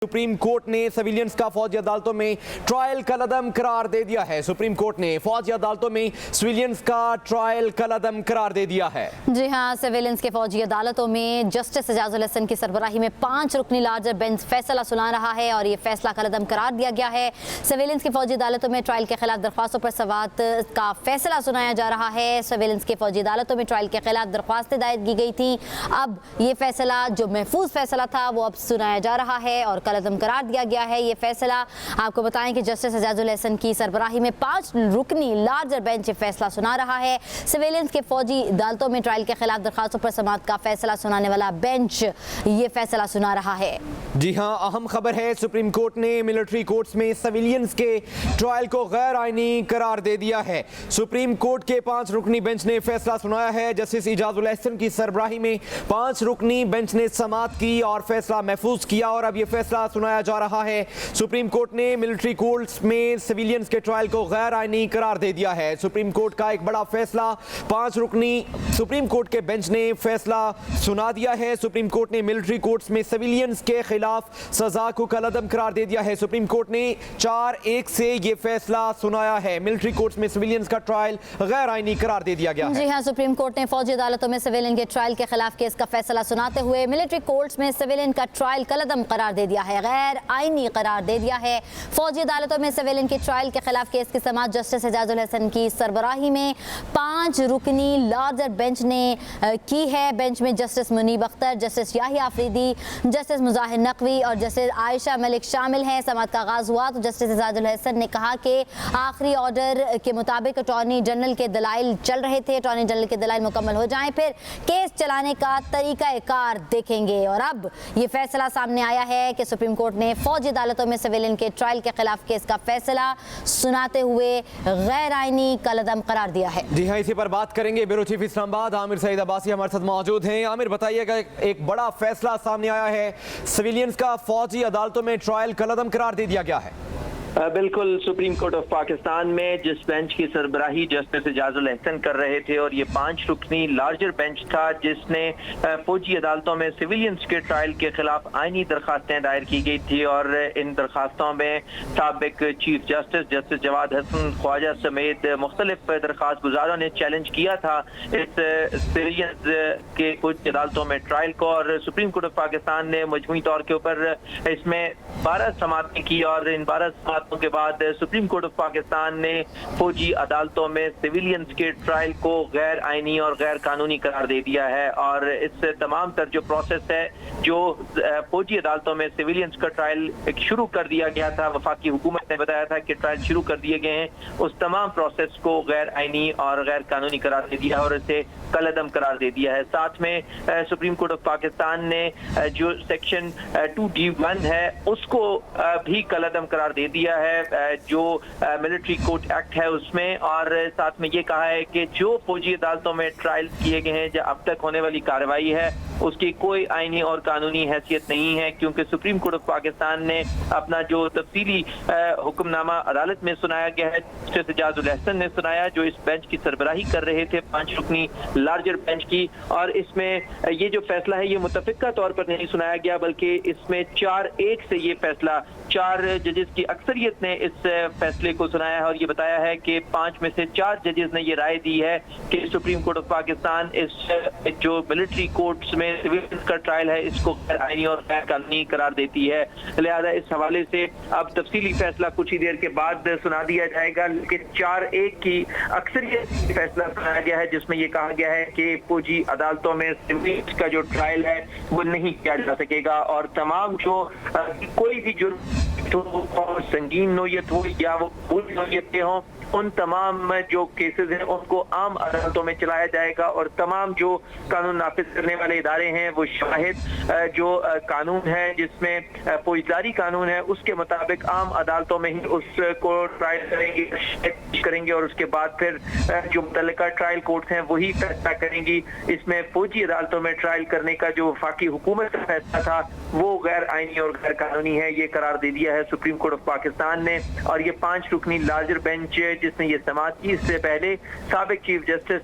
Supreme court ने civilians का फौजी अदालतों में ट्रायल कलअदम करार दे दिया है। सुप्रीम कोर्ट ने फौजी अदालतों में सिविलियंस का ट्रायल कलअदम करार दे दिया है। जी हां, सिविलियंस के फौजी अदालतों में जस्टिस एजाजुल हसन की सरबराही में 5 रुकनी लार्जर बेंच फैसला सुना रहा है और ये फैसला कलअदम करार दिया गया है। सिविलियंस की फौजी अदालतों में ट्रायल के खिलाफ दरख्वास्तों पर समाअत का फैसला सुनाया जा रहा है। सिविलियंस की फौजी अदालतों में ट्रायल के खिलाफ दरख्वास्तें दायर की गई थी। अब ये फैसला जो महफूज फैसला था वो अब सुनाया जा रहा है और कलअदम करार दिया गया है। ये फैसला आपको बताएं कि जस्टिस एजाजुल हसन की सरबराही में 5 रुकनी लार्जर बेंच फैसला सुना रहा है। सिविलियंस के फौजी अदालतों में ट्रायल के खिलाफ दरख्वास्तों पर समाअत का फैसला सुनाने वाला बेंच ये फैसला सुना रहा है। जी हां, अहम खबर है, सुप्रीम कोर्ट ने मिलिट्री कोर्ट्स में सिविलियंस के ट्रायल को गैर आईनी करार दे दिया है। सुप्रीम कोर्ट के 5 रुकनी बेंच ने फैसला सुनाया है। जस्टिस एजाजुल हसन की सरबराही में 5 रुकनी बेंच ने समाअत की और फैसला महफूज किया और अब ये फैसला सुनाया जा रहा है। सुप्रीम कोर्ट ने मिलिट्री कोर्ट्स में सिविलियंस के ट्रायल को गैर आईनी करार दे दिया है। सुप्रीम कोर्ट का एक बड़ा फैसला, 5 रुकनी सुप्रीम कोर्ट के बेंच ने फैसला सुना दिया है। सुप्रीम कोर्ट ने मिलिट्री कोर्ट्स में सिविलियंस के खिलाफ सजा को कलअदम करार दे दिया है। सुप्रीम कोर्ट ने 4-1 से ये फैसला सुनाया है। मिलिट्री कोर्ट्स में सिविलियंस का ट्रायल गैर आईनी करार दे दिया गया है। जी हां, सुप्रीम कोर्ट ने फौजी अदालतों में सिविलियन के ट्रायल के खिलाफ केस का फैसला सुनाते हुए मिलिट्री कोर्ट्स में सिविलियन का ट्रायल कलअदम करार दे दिया है, गैर आईनी करार दे दिया है। फौजी अदालतों में सिविलियन के ट्रायल के खिलाफ केस की समाअत जस्टिस एजाजुल हसन की सरबराही में 5 रुकनी लार्जर बेंच ने की है। बेंच में justice Munib Akhtar, justice Yahya Afridi, justice Muzahir Naqvi और जस्टिस आयशा मलिक शामिल हैं। समाअत का आगाज हुआ तो जस्टिस एजाजुल हसन ने कहा कि आखिरी ऑर्डर के मुताबिक अटॉर्नी जनरल के दलाइल चल रहे थे, अटॉर्नी जनरल के दलाइल मुकम्मल हो जाएं फिर केस चलाने का तरीका कार देखेंगे। और अब ये फैसला सामने आया है कि सुप्रीम कोर्ट ने फौजी अदालतों में सिविलियन के ट्रायल के खिलाफ केस का फैसला सुनाते हुए गैर आईनी कलअदम करार दिया है। जी हाँ, इसी पर बात करेंगे। ब्यूरो चीफ इस्लामाबाद आमिर सईद अब्बासी हमारे साथ मौजूद हैं। आमिर, बताइएगा, एक बड़ा फैसला सामने आया है, सिविलियंस का फौजी अदालतों में ट्रायल कलअदम करार दे दिया गया है। बिल्कुल, सुप्रीम कोर्ट ऑफ पाकिस्तान में जिस बेंच की सरबराही जस्टिस एजाजुल हसन कर रहे थे और ये 5 रुकनी लार्जर बेंच था जिसने फौजी अदालतों में सिविलियंस के ट्रायल के खिलाफ आईनी दरखास्तें दायर की गई थी और इन दरखास्तों में साबिक chief justice justice Jawad Hasan Khawaja समेत मुख्तलिफ दरखास्त गुजारों ने चैलेंज किया था इस सिविलियंस के फौजी अदालतों में ट्रायल को। और सुप्रीम कोर्ट ऑफ पाकिस्तान ने मजमूई तौर के ऊपर इसमें 12 समाअतें की और इन 12 समाअतों के बाद सुप्रीम कोर्ट ऑफ पाकिस्तान ने फौजी अदालतों में सिविलियंस के ट्रायल को गैर आईनी और गैर कानूनी करार दे दिया है। और इस तमाम तर जो प्रोसेस है, जो फौजी अदालतों में सिविलियंस का ट्रायल शुरू कर दिया गया था, वफाकी हुकूमत ने बताया था कि ट्रायल शुरू कर दिए गए हैं, उस तमाम प्रोसेस को गैर आईनी और गैर कानूनी करार दे दिया और इसे कलअदम करार दे दिया है। साथ में सुप्रीम कोर्ट ऑफ पाकिस्तान ने जो सेक्शन 2D1 है उसको भी कलअदम करार दे दिया है, जो मिलिट्री कोर्ट एक्ट है उसमें। और साथ में ये कहा है कि जो फौजी अदालतों में ट्रायल किए गए हैं, जो अब तक होने वाली कार्रवाई है, उसकी कोई आईनी और कानूनी हैसियत नहीं है, क्योंकि सुप्रीम कोर्ट ऑफ पाकिस्तान ने अपना जो तफसीली हुक्मनामा अदालत में सुनाया गया है, जस्टिस एजाजुल हसन ने सुनाया, जो इस बेंच की सरबराही कर रहे थे 5 रुकनी लार्जर बेंच की। और इसमें ये जो फैसला है ये मुतफिका तौर पर नहीं सुनाया गया, बल्कि इसमें 4-1 से ये फैसला 4 जजेस की अक्सरियत ने इस फैसले को सुनाया है और ये बताया है कि 5 में से 4 जजेस ने ये राय दी है कि सुप्रीम कोर्ट ऑफ पाकिस्तान इस जो मिलिट्री कोर्ट्स में सिविलियंस का ट्रायल है इसको गैर आईनी और गैर कानूनी करार देती है। लिहाजा इस हवाले से अब तफसीली फैसला कुछ ही देर के बाद सुना दिया जाएगा, लेकिन 4-1 की अक्सरियत फैसला सुनाया गया है जिसमें यह कहा गया है कि फौजी अदालतों में सिविलियंस का जो ट्रायल है वो नहीं किया जा सकेगा और तमाम जो कोई भी जुर्म तो संगीन नोयत हो या वो बुरी नोयत के हों, उन तमाम जो केसेस हैं उनको आम अदालतों में चलाया जाएगा और तमाम जो कानून नाफिज करने वाले इदारे हैं वो शाहिद जो कानून है जिसमें फौजदारी कानून है उसके मुताबिक आम अदालतों में ही उसको ट्रायल करेंगे और उसके बाद फिर जो मुतल्लिका ट्रायल कोर्ट हैं वही फैसला करेंगी। इसमें फौजी अदालतों में ट्रायल करने का जो वफाकी हुकूमत का फैसला था वो गैर आईनी और गैर कानूनी है, ये करार दे दिया है सुप्रीम कोर्ट ऑफ पाकिस्तान ने। और ये 5 रुकनी लार्जर बेंच जिसने ये समाअत की। इससे पहले साबिक चीफ जस्टिस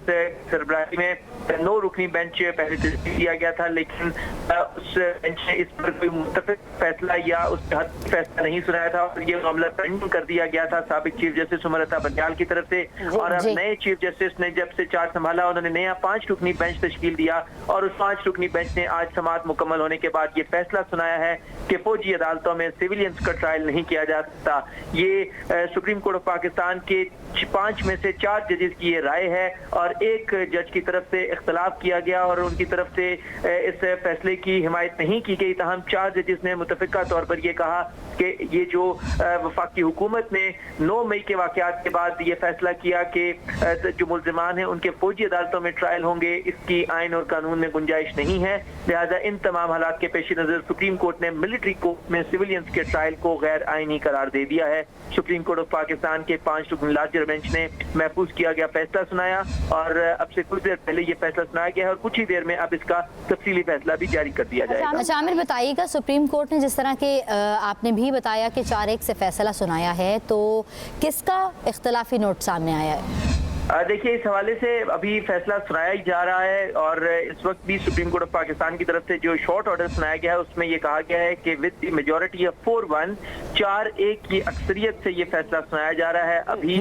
सरबराही में 9 रुकनी बेंच पहले तशकील दिया गया था, लेकिन उस बेंच ने इस पर कोई मुत्तफिक फैसला या उस हद फैसला नहीं सुनाया था और ये मामला पेंडिंग कर दिया गया था साबिक चीफ जस्टिस उमर अता बंदयाल की तरफ से। और अब नए चीफ जस्टिस ने जब से चार्ज संभाला, उन्होंने नया 5 रुकनी बेंच तश्कील दिया और उस 5 रुकनी बेंच ने आज समाअत मुकम्मल होने के बाद ये फैसला सुनाया है कि फौजी अदालतों में सिविलियंस का ट्रायल नहीं किया जा सकता। ये सुप्रीम कोर्ट ऑफ पाकिस्तान के 5 में से 4 जजेस की ये राय है और एक जज की तरफ से इख्तलाफ किया गया और उनकी तरफ से इस फैसले की हिमायत नहीं की गई। तहम 4 जजेस ने मुतफिका तौर पर ये कहा कि ये जो वफाकी हुकूमत ने 9 मई के वाक़यात के बाद ये फैसला किया कि जो मुल्ज़िमान हैं उनके फौजी अदालतों में ट्रायल होंगे, इसकी आइन और कानून में गुंजाइश नहीं है। लिहाजा इन तमाम हालात के पेश नज़र सुप्रीम कोर्ट ने मिलिट्री कोर्ट में सिविलियंस के ट्रायल को गैर आइनी करार दे दिया है। सुप्रीम कोर्ट ऑफ पाकिस्तान के 5 रुकनी लार्जर बेंच ने महफूज किया गया फैसला सुनाया और अब से कुछ देर पहले ये फैसला सुनाया गया है और कुछ ही देर में अब इसका तफसीली फैसला भी जारी कर दिया जाएगा। अच्छा आमिर, बताइएगा, सुप्रीम कोर्ट ने जिस तरह के आपने भी बताया कि 4-1 से फैसला सुनाया है, तो किसका इख्तलाफी नोट सामने आया है? देखिए, इस हवाले से अभी फैसला सुनाया ही जा रहा है और इस वक्त भी सुप्रीम कोर्ट ऑफ पाकिस्तान की तरफ से जो शॉर्ट ऑर्डर सुनाया गया है उसमें ये कहा गया है कि विद द मेजॉरिटी ऑफ 4-1 4-1 की अक्सरियत से ये फैसला सुनाया जा रहा है। अभी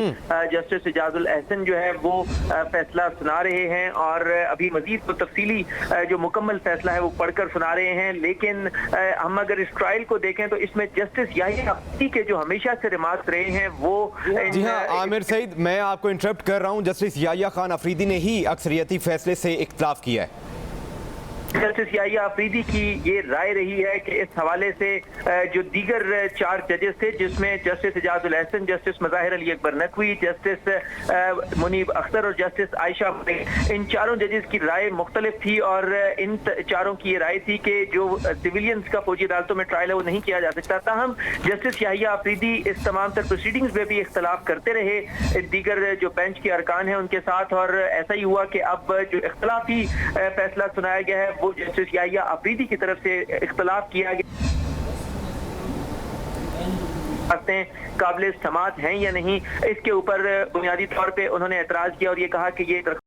जस्टिस इजाजुल एहसन जो है वो फैसला सुना रहे हैं और अभी मजीद तो तफसीली जो मुकम्मल फैसला है वो पढ़कर सुना रहे हैं। लेकिन हम अगर इस ट्रायल को देखें तो इसमें जस्टिस याहिया अफरीदी के जो हमेशा से रिमार्क्स रहे हैं वो जी हाँ आमिर सईद, मैं आपको इंटरप्ट कर रहा हूँ। जस्टिस याहिया खान अफरीदी ने ही अक्सरियती फैसले से इख्तिलाफ किया है। जस्टिस याहिया अफरीदी की ये राय रही है कि इस हवाले से जो दीगर 4 जजेस थे, जिसमें justice Ijazul Ahsan, justice Mazahir Ali Akbar Naqvi, justice Munib Akhtar और जस्टिस आयशा मलिक, इन 4 जजेस की राय मुख्तलिफ थी और इन 4 की ये राय थी कि जो सिविलियंस का फौजी अदालतों में ट्रायल है वो नहीं किया जा सकता। ताहम जस्टिस याहिया अफरीदी इस तमाम तर प्रोसीडिंग्स में भी इख्तलाफ करते रहे दीगर जो बेंच के अरकान हैं उनके साथ और ऐसा ही हुआ कि अब जो इख्तलाफी फैसला सुनाया गया है वो जस्टिस याहिया अफरीदी की तरफ से इख्तलाफ किया गया, काबिल समाअत हैं या नहीं, इसके ऊपर बुनियादी तौर पे उन्होंने एतराज किया और ये कहा कि ये